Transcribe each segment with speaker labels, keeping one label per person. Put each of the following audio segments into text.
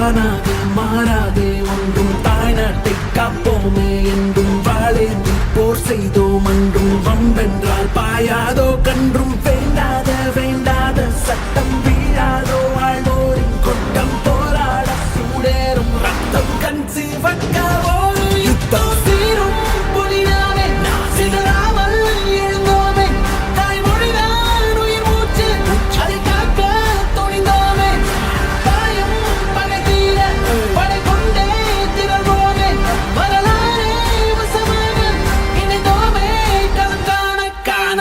Speaker 1: தானாக மாறாதே ஒன்றும் தாய்நாட்டை காப்போமே என்றும் வாழேந்தி போர் செய்தோம் அன்றும் வம்பென்றால் பாயாதோ கன்றும் வேண்டாத வேண்டாத சட்டம் வீழாதோ ஆழ்வோரின் கொட்டம் போராட சூடேறும் ரத்தம் கண் சிவக்கவோ யுத்தம் சீரும் புலினாவே சிதறாமல் எழுந்தோமே தாய்மொழிதான் உயிர் மூச்சு அதை காக்க துணிந்தோமே தாயும் பகை தீர படை கொண்டே திரள்வோமே வரலாறே வசமாக இணைந்தோமே களம் காண காண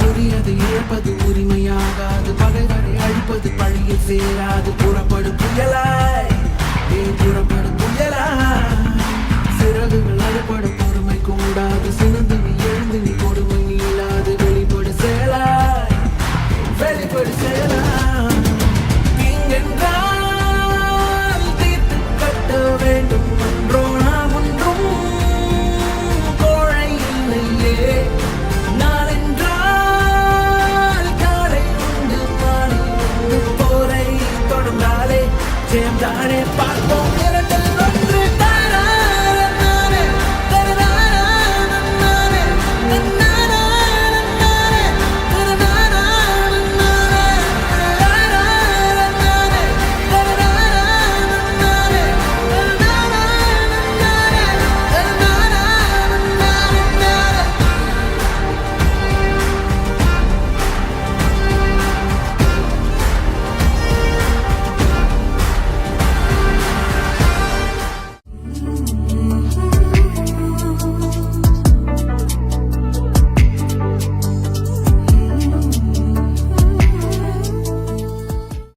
Speaker 1: புரியது இழப்பது உரிமையாகாது பகைவரை அழிப்பது பழியில் சேராது புறப்படு புயலாய் புறப்படு புயலாய் சிறகுகள் அறுபடும் பொறுமை கூடாது சினந்து நீ எழுந்து நீ கொடுமை நீளாது வெளிப்படு செயலாய் வெளிப்படு செயலாய் தீங்கென்றால் தீர்த்து கட்ட வேண்டும் என்றோ நாம் ஒன்றும் கோழை இல்லையே நான் என்றால் காலை உண்டு மாலை உண்டு போரை தொடர்ந்தாலே ஜெயம் தானே பார்ப்போம்